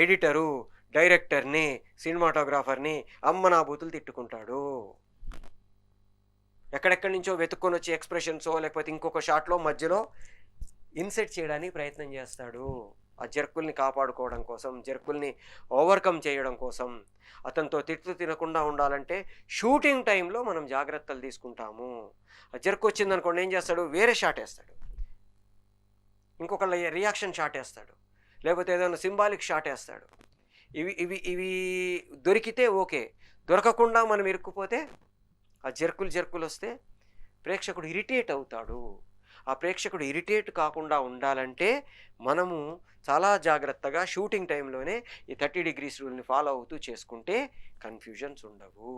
ఎడిటరు, డైరెక్టర్ని, సినిమాటోగ్రాఫర్ని అమ్మనాబూతులు తిట్టుకుంటాడు. ఎక్కడెక్కడి నుంచో వెతుక్కొని వచ్చి ఎక్స్ప్రెషన్సో లేకపోతే ఇంకొక షాట్లో మధ్యలో ఇన్సెట్ చేయడానికి ప్రయత్నం చేస్తాడు. ఆ జర్కుల్ని కాపాడుకోవడం కోసం, జర్కుల్ని ఓవర్కమ్ చేయడం కోసం, అతనితో తిట్లు తినకుండా ఉండాలంటే షూటింగ్ టైంలో మనం జాగ్రత్తలు తీసుకుంటాము. ఆ జర్క్ వచ్చిందనుకోండి ఏం చేస్తాడు, వేరే షాట్ వేస్తాడు, ఇంకొకళ్ళ రియాక్షన్ షాట్ వేస్తాడు, లేకపోతే ఏదైనా సింబాలిక్ షాట్ వేస్తాడు. ఇవి దొరికితే ఓకే, దొరకకుండా మనం ఇరుక్కుపోతే ఆ జర్కులు వస్తే ప్రేక్షకుడు ఇరిటేట్ అవుతాడు. ఆ ప్రేక్షకుడు ఇరిటేట్ కాకుండా ఉండాలంటే మనము చాలా జాగ్రత్తగా షూటింగ్ టైంలోనే ఈ 30 degrees రూల్ని ఫాలో అవుతూ చేసుకుంటే కన్ఫ్యూజన్స్ ఉండవు.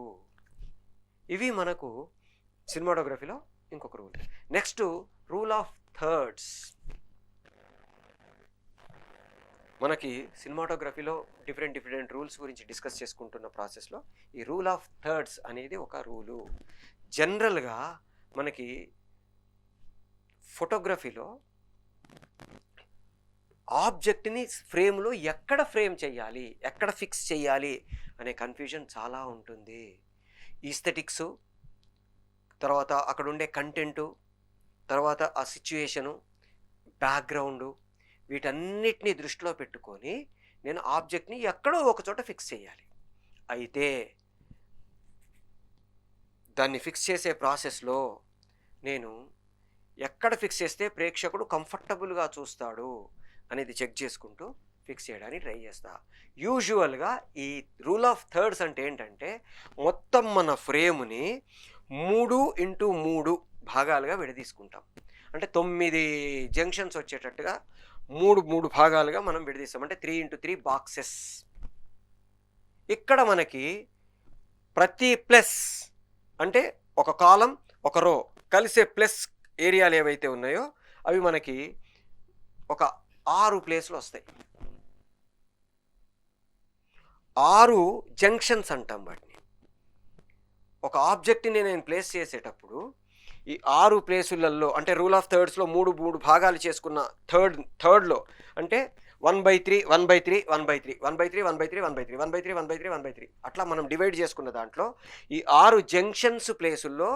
ఇవి మనకు సినిమాటోగ్రఫీలో ఇంకొక rule. Next rule of thirds. మనకి సినిమాటోగ్రఫీలో డిఫరెంట్ రూల్స్ గురించి డిస్కస్ చేసుకుంటున్న ప్రాసెస్లో ఈ రూల్ ఆఫ్ థర్డ్స్ అనేది ఒక రూలు. జనరల్గా మనకి ఫోటోగ్రఫీలో ఆబ్జెక్ట్ని ఫ్రేమ్లో ఎక్కడ ఫ్రేమ్ చేయాలి, ఎక్కడ ఫిక్స్ చేయాలి అనే కన్ఫ్యూజన్ చాలా ఉంటుంది. ఈస్థెటిక్సు, తర్వాత అక్కడ ఉండే కంటెంటు, తర్వాత ఆ సిచ్యుయేషను, బ్యాక్గ్రౌండు, వీటన్నిటినీ దృష్టిలో పెట్టుకొని నేను ఆబ్జెక్ట్ని ఎక్కడో ఒక చోట ఫిక్స్ చేయాలి. అయితే దాన్ని ఫిక్స్ చేసే ప్రాసెస్లో నేను ఎక్కడ ఫిక్స్ చేస్తే ప్రేక్షకుడు కంఫర్టబుల్గా చూస్తాడు అనేది చెక్ చేసుకుంటూ ఫిక్స్ చేయడానికి ట్రై చేస్తా. యూజువల్గా ఈ రూల్ ఆఫ్ థర్డ్స్ అంటే ఏంటంటే మొత్తం మన ఫ్రేమ్ని 3x3 భాగాలుగా విడదీసుకుంటాం. అంటే 9 జంక్షన్స్ వచ్చేటట్టుగా 3 భాగాలుగా మనం విడదీస్తాం. అంటే 3x3 బాక్సెస్. ఇక్కడ మనకి ప్రతి ప్లస్ అంటే ఒక కాలం ఒక రో కలిసే ప్లస్ ఏరియాలు ఏవైతే ఉన్నాయో అవి మనకి ఒక 6 ప్లేస్లు వస్తాయి. 6 జంక్షన్స్ అంటాం వాటిని. ఒక ఆబ్జెక్ట్ని నేను ప్లేస్ చేసేటప్పుడు ఈ 6 ప్లేసులలో అంటే రూల్ ఆఫ్ థర్డ్స్లో 3 భాగాలు చేసుకున్న థర్డ్లో అంటే 1/3 1/3 1/3 1/3 1/3 1/3 1/3 1/3 1/3 అట్లా మనం డివైడ్ చేసుకున్న దాంట్లో ఈ 6 జంక్షన్స్ ప్లేసుల్లో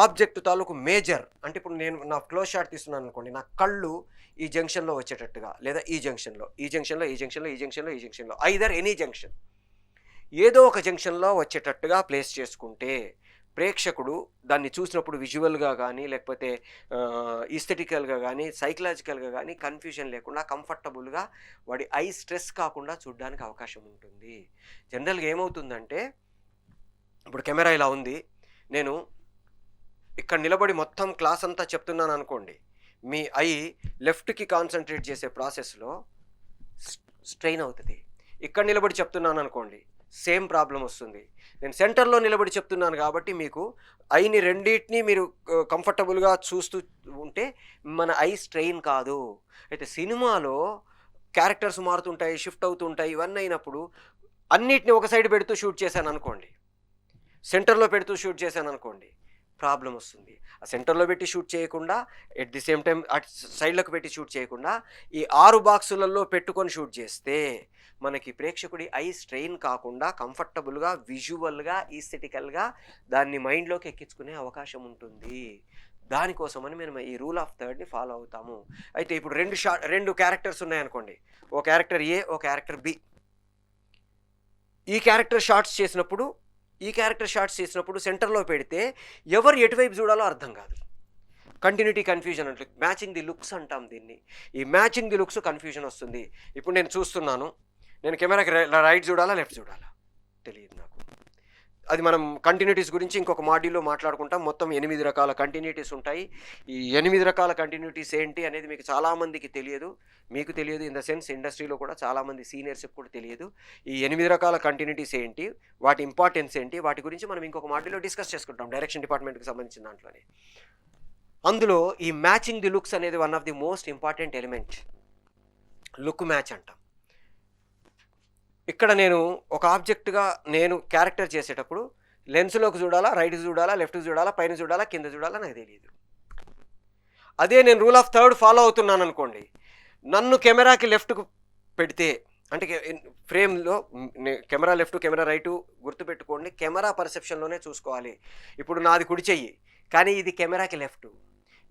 ఆబ్జెక్ట్ తాలూకు మేజర్ అంటే ఇప్పుడు నేను నా క్లోజ్ షాట్ తీస్తున్నాను అనుకోండి, నా కళ్ళు ఈ జంక్షన్లో వచ్చేటట్టుగా, లేదా ఈ జంక్షన్లో ఐదర్ ఎనీ జంక్షన్ ఏదో ఒక జంక్షన్లో వచ్చేటట్టుగా ప్లేస్ చేసుకుంటే ప్రేక్షకుడు దాన్ని చూసినప్పుడు విజువల్గా కానీ లేకపోతే ఈస్థెటికల్గా కానీ సైకలాజికల్గా కానీ కన్ఫ్యూజన్ లేకుండా కంఫర్టబుల్గా వాడి ఐ స్ట్రెస్ కాకుండా చూడడానికి అవకాశం ఉంటుంది. జనరల్గా ఏమవుతుందంటే ఇప్పుడు కెమెరా ఇలా ఉంది, నేను ఇక్కడ నిలబడి మొత్తం క్లాస్ అంతా చెప్తున్నాను అనుకోండి, మీ ఐ లెఫ్ట్కి కాన్సన్ట్రేట్ చేసే ప్రాసెస్లో స్ట్రెయిన్ అవుతుంది. ఇక్కడ నిలబడి చెప్తున్నాను అనుకోండి, సేమ్ ప్రాబ్లం వస్తుంది. నేను సెంటర్లో నిలబడి చెప్తున్నాను కాబట్టి మీకు ఐని రెండింటినీ మీరు కంఫర్టబుల్గా చూస్తూ ఉంటే మన ఐ స్ట్రెయిన్ కాదు. అయితే సినిమాలో క్యారెక్టర్స్ మారుతుంటాయి, షిఫ్ట్ అవుతుంటాయి, ఇవన్నీ అయినప్పుడు అన్నిటిని ఒక సైడ్ పెడుతూ షూట్ చేశాను అనుకోండి, సెంటర్లో పెడుతూ షూట్ చేశాను అనుకోండి, ప్రాబ్లం వస్తుంది. ఆ సెంటర్లో పెట్టి షూట్ చేయకుండా ఎట్ ది సేమ్ టైం అటు సైడ్లకు పెట్టి షూట్ చేయకుండా ఈ 6 బాక్సులలో పెట్టుకొని షూట్ చేస్తే మనకి ప్రేక్షకుడి ఐ స్ట్రెయిన్ కాకుండా కంఫర్టబుల్గా విజువల్గా ఈస్థెటికల్గా దాన్ని మైండ్లోకి ఎక్కించుకునే అవకాశం ఉంటుంది. దానికోసమని మేము ఈ రూల్ ఆఫ్ థర్డ్ని ఫాలో అవుతాము. అయితే ఇప్పుడు 2 క్యారెక్టర్స్ ఉన్నాయనుకోండి, ఓ క్యారెక్టర్ ఏ, ఓ క్యారెక్టర్ బి. ఈ క్యారెక్టర్ షాట్స్ చేసినప్పుడు సెంటర్లో పెడితే ఎవరు ఎటువైపు చూడాలో అర్థం కాదు. కంటిన్యూటీ కన్ఫ్యూజన్ అంటే మ్యాచింగ్ ది లుక్స్ అంటాం దీన్ని. ఈ మ్యాచింగ్ ది లుక్స్ కన్ఫ్యూజన్ వస్తుంది. ఇప్పుడు నేను చూస్తున్నాను, నేను కెమెరాకి రైట్ చూడాలా లెఫ్ట్ చూడాలా తెలియదు నాకు. అది మనం కంటిన్యూటీస్ గురించి ఇంకొక మాడ్యూల్లో మాట్లాడుకుంటాం. మొత్తం 8 రకాల కంటిన్యూటీస్ ఉంటాయి. ఈ 8 రకాల కంటిన్యూటీస్ ఏంటి అనేది మీకు చాలామందికి తెలియదు, మీకు తెలియదు. ఇన్ ద సెన్స్ ఇండస్ట్రీలో కూడా చాలామంది సీనియర్స్కి కూడా తెలియదు. ఈ 8 రకాల కంటిన్యూటీస్ ఏంటి, వాటి ఇంపార్టెన్స్ ఏంటి, వాటి గురించి మనం ఇంకొక మాడ్యూల్లో డిస్కస్ చేసుకుంటాం డైరెక్షన్ డిపార్ట్మెంట్కి సంబంధించిన దాంట్లోనే. అందులో ఈ మ్యాచింగ్ ది లుక్స్ అనేది one of the most important element. Look match అంటాం. ఇక్కడ నేను ఒక ఆబ్జెక్ట్గా నేను క్యారెక్టర్ చేసేటప్పుడు లెన్స్లోకి చూడాలా, రైట్కి చూడాలా, లెఫ్ట్కి చూడాలా, పైన చూడాలా, కింద చూడాలా నాకు తెలియదు. అదే నేను రూల్ ఆఫ్ థర్డ్ ఫాలో అవుతున్నాను అనుకోండి, నన్ను కెమెరాకి లెఫ్ట్కు పెడితే అంటే ఫ్రేమ్లో కెమెరా లెఫ్ట్ కెమెరా రైటు గుర్తుపెట్టుకోండి, కెమెరా పర్సెప్షన్లోనే చూసుకోవాలి. ఇప్పుడు నాది కుడి చెయ్యి కానీ ఇది కెమెరాకి లెఫ్ట్,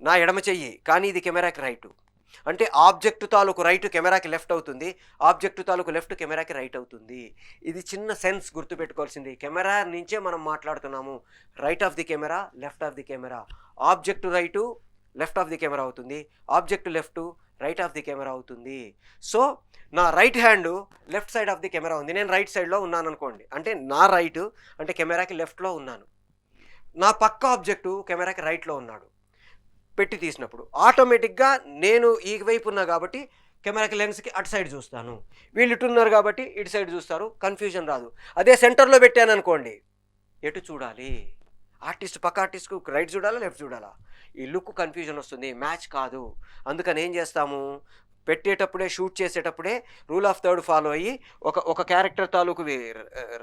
నా ఎడమ చెయ్యి కానీ ఇది కెమెరాకి రైటు. అంటే ఆబ్జెక్ట్ తాలూకు రైట్ కెమెరాకి లెఫ్ట్ అవుతుంది, ఆబ్జెక్ట్ తాలూకు లెఫ్ట్ కెమెరాకి రైట్ అవుతుంది. ఇది చిన్న సెన్స్ గుర్తుపెట్టుకోవాల్సింది. కెమెరా నుంచే మనం మాట్లాడుతున్నాము. Right of the camera, left of the camera. Object right left of the camera అవుతుంది, object left right of the camera అవుతుంది. సో నా right hand left side of the camera ఉంది, నేను రైట్ సైడ్లో ఉన్నాను అనుకోండి, అంటే నా రైట్ అంటే కెమెరాకి లెఫ్ట్లో ఉన్నాను, నా పక్క ఆబ్జెక్టు కెమెరాకి రైట్లో ఉన్నాడు. పెట్టి తీసినప్పుడు ఆటోమేటిక్గా నేను ఈ వైపు ఉన్నా కాబట్టి కెమెరాకి లెన్స్కి అటు సైడ్ చూస్తాను, వీళ్ళు ఇటు ఉన్నారు కాబట్టి ఇటు సైడ్ చూస్తారు, కన్ఫ్యూజన్ రాదు. అదే సెంటర్లో పెట్టాను అనుకోండి, ఎటు చూడాలి, ఆర్టిస్ట్ పక్క ఆర్టిస్ట్కు రైట్ చూడాలా లెఫ్ట్ చూడాలా, ఈ లుక్ కన్ఫ్యూజన్ వస్తుంది, మ్యాచ్ కాదు. అందుకని ఏం చేస్తాము, పెట్టేటప్పుడే షూట్ చేసేటప్పుడే రూల్ ఆఫ్ థర్డ్ ఫాలో అయ్యి ఒక క్యారెక్టర్ తాలూకు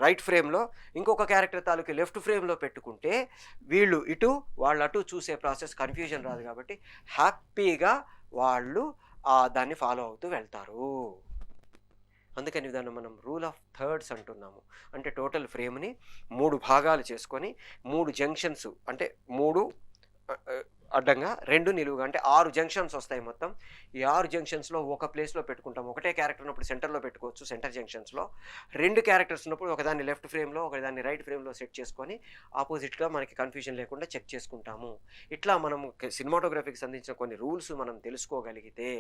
రైట్ ఫ్రేమ్లో ఇంకొక క్యారెక్టర్ తాలూకు లెఫ్ట్ ఫ్రేమ్లో పెట్టుకుంటే వీళ్ళు ఇటు వాళ్ళు అటు చూసే ప్రాసెస్ కన్ఫ్యూజన్ రాదు కాబట్టి హ్యాపీగా వాళ్ళు దాన్ని ఫాలో అవుతూ వెళ్తారు. అందుకని దాన్ని మనం రూల్ ఆఫ్ థర్డ్స్ అంటున్నాము. అంటే టోటల్ ఫ్రేమ్ని 3 భాగాలు చేసుకొని 3 జంక్షన్స్, అంటే 3 అడ్డంగా 2 నిలువుగా, అంటే 6 జంక్షన్స్ వస్తాయి మొత్తం. ఈ 6 జంక్షన్స్లో ఒక ప్లేస్లో పెట్టుకుంటాం. ఒకటే క్యారెక్టర్ ఉన్నప్పుడు సెంటర్లో పెట్టుకోవచ్చు, సెంటర్ జంక్షన్స్లో. 2 క్యారెక్టర్స్ ఉన్నప్పుడు ఒకదాన్ని లెఫ్ట్ ఫ్రేమ్లో ఒకదాన్ని రైట్ ఫ్రేమ్లో సెట్ చేసుకొని ఆపోజిట్గా మనకి కన్ఫ్యూజన్ లేకుండా చెక్ చేసుకుంటాము. ఇట్లా మనం సినిమాటోగ్రఫీకి సంబంధించిన కొన్ని రూల్స్ మనం తెలుసుకోగలిగితే,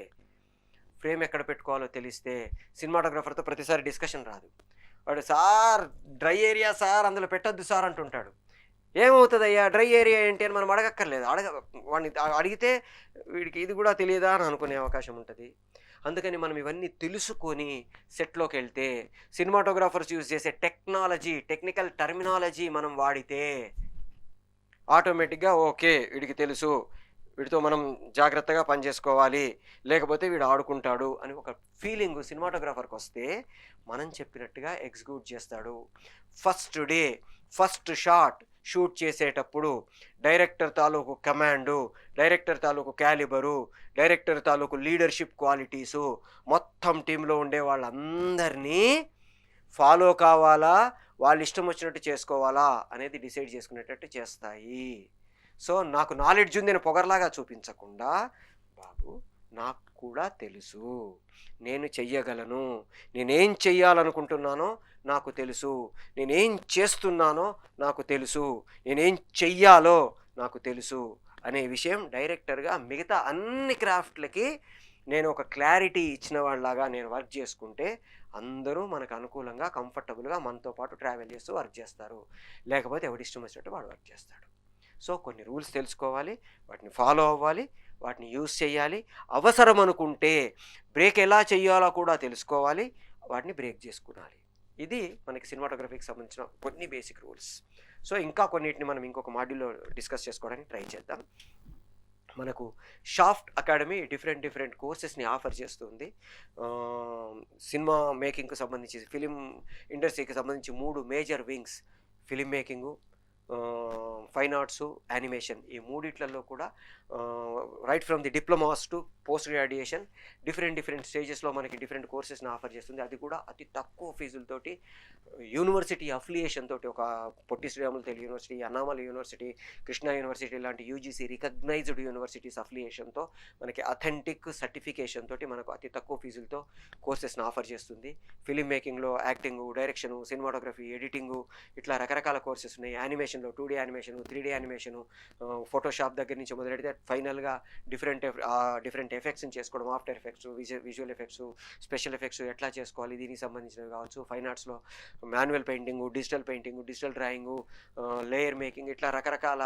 ఫ్రేమ్ ఎక్కడ పెట్టుకోవాలో తెలిస్తే సినిమాటోగ్రఫర్తో ప్రతిసారి డిస్కషన్ రాదు. వాడు సార్ డ్రై ఏరియా సార్ అందులో పెట్టొద్దు సార్ అంటుంటాడు. ఏమవుతుంది అయ్యా డ్రై ఏరియా ఏంటి అని మనం అడగక్కర్లేదు. వాడిని అడిగితే వీడికి ఇది కూడా తెలియదా అని అనుకునే అవకాశం ఉంటుంది. అందుకని మనం ఇవన్నీ తెలుసుకొని సెట్లోకి వెళ్తే సినిమాటోగ్రాఫర్స్ యూజ్ చేసే టెక్నికల్ టర్మినాలజీ మనం వాడితే ఆటోమేటిక్గా ఓకే వీడికి తెలుసు, వీడితో మనం జాగ్రత్తగా పనిచేసుకోవాలి, లేకపోతే వీడు ఆడుకుంటాడు అని ఒక ఫీలింగ్ సినిమాటోగ్రాఫర్కి వస్తే మనం చెప్పినట్టుగా ఎగ్జిక్యూట్ చేస్తాడు. ఫస్ట్ డే ఫస్ట్ షూట్ చేసేటప్పుడు డైరెక్టర్ తాలూకు కమాండు, డైరెక్టర్ తాలూకు క్యాలిబరు, డైరెక్టర్ తాలూకు లీడర్షిప్ క్వాలిటీసు మొత్తం టీంలో ఉండే వాళ్ళందరినీ ఫాలో కావాలా, వాళ్ళు ఇష్టం వచ్చినట్టు చేసుకోవాలా అనేది డిసైడ్ చేసుకునేటట్టు చేస్తాయి. సో నాకు నాలెడ్జ్ ఉంది నేను పొగర్లాగా చూపించకుండా, బాబు నాకు కూడా తెలుసు, నేను చెయ్యగలను, నేనేం చెయ్యాలనుకుంటున్నానో నాకు తెలుసు, నేనేం చేస్తున్నానో నాకు తెలుసు, నేనేం చెయ్యాలో నాకు తెలుసు అనే విషయం డైరెక్టర్గా మిగతా అన్ని క్రాఫ్ట్లకి నేను ఒక క్లారిటీ ఇచ్చిన వాళ్ళలాగా నేను వర్క్ చేసుకుంటే అందరూ మనకు అనుకూలంగా కంఫర్టబుల్గా మనతో పాటు ట్రావెల్ చేస్తూ వర్క్ చేస్తారు. లేకపోతే ఎవడి ఇష్టం వచ్చినట్టు వాడు వర్క్ చేస్తాడు. సో కొన్ని రూల్స్ తెలుసుకోవాలి, వాటిని ఫాలో అవ్వాలి, వాటిని యూజ్ చేయాలి. అవసరం అనుకుంటే బ్రేక్ ఎలా చేయాలో కూడా తెలుసుకోవాలి, వాటిని బ్రేక్ చేసుకునాలి. ఇది మనకి సినిమాటోగ్రఫీకి సంబంధించిన కొన్ని బేసిక్ రూల్స్. సో ఇంకా కొన్నిటిని మనం ఇంకొక మాడ్యూల్లో డిస్కస్ చేసుకోవడానికి ట్రై చేద్దాం. మనకు షాఫ్ట్ అకాడమీ డిఫరెంట్ కోర్సెస్ని ఆఫర్ చేస్తుంది. సినిమా మేకింగ్కి సంబంధించి, ఫిలిం ఇండస్ట్రీకి సంబంధించి 3 major wings, film making, fine arts, animation, ఈ మూడిట్లలో కూడా right from the diplomas to post graduation different స్టేజెస్లో మనకి డిఫరెంట్ కోర్సెస్ని ఆఫర్ చేస్తుంది. అది కూడా అతి తక్కువ ఫీజులతోటి, యూనివర్సిటీ అఫిలియేషన్ తోటి, ఒక Potti Sriramulu Telugu university, Annamalai university, Krishna university లాంటి యూజీసీ రికగ్నైజ్డ్ యూనివర్సిటీస్ అఫిలియేషన్తో మనకి అథెంటిక్ సర్టిఫికేషన్ తోటి మనకు అతి తక్కువ ఫీజులతో కోర్సెస్ని ఆఫర్ చేస్తుంది. ఫిలిం మేకింగ్లో యాక్టింగు, డైరెక్షను, సినిమాటోగ్రఫీ, ఎడిటింగు, ఇట్లా రకరకాల కోర్సెస్ ఉన్నాయి. యానిమేషన్లో 2D animation, 3D animation, Photoshop దగ్గర నుంచి మొదలెడితే ఫైనల్గా డిఫరెంట్ ఎఫెక్ట్స్ని చేసుకోవడం, after effects, visual effects, special effects ఎట్లా చేసుకోవాలి దీనికి సంబంధించినవి కావచ్చు. ఫైన్ ఆర్ట్స్లో manual painting, digital drawing, layer making, ఇట్లా రకరకాల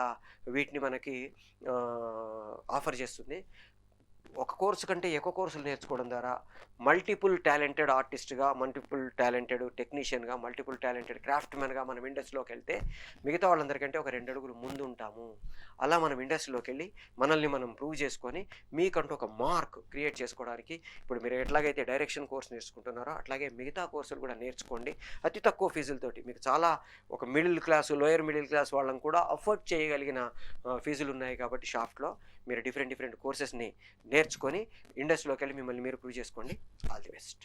వీటిని మనకి ఆఫర్ చేస్తుంది. ఒక కోర్సు కంటే ఎక్కువ కోర్సులు నేర్చుకోవడం ద్వారా మల్టిపుల్ టాలెంటెడ్ ఆర్టిస్ట్గా, మల్టిపుల్ టాలెంటెడ్ టెక్నీషియన్గా, మల్టిపుల్ టాలెంటెడ్ క్రాఫ్ట్మెన్గా మనం ఇండస్ట్రీలోకి వెళ్తే మిగతా వాళ్ళందరికంటే ఒక 2 అడుగులు ముందు ఉంటాము. అలా మనం ఇండస్ట్రీలోకి వెళ్ళి మనల్ని మనం ప్రూవ్ చేసుకొని మీకంటూ ఒక మార్క్ క్రియేట్ చేసుకోవడానికి ఇప్పుడు మీరు ఎట్లాగైతే డైరెక్షన్ కోర్స్ నేర్చుకుంటున్నారో అట్లాగే మిగతా కోర్సులు కూడా నేర్చుకోండి. అతి తక్కువ ఫీజులతోటి మీకు చాలా ఒక middle class, lower middle class వాళ్ళని కూడా అఫోర్డ్ చేయగలిగిన ఫీజులు ఉన్నాయి. కాబట్టి షాఫ్ట్లో మీరు డిఫరెంట్ కోర్సెస్ని నేర్చుకొని ఇండస్ట్రీలోకి వెళ్ళి మిమ్మల్ని మీరు ప్రూవ్ చేసుకోండి. All the best.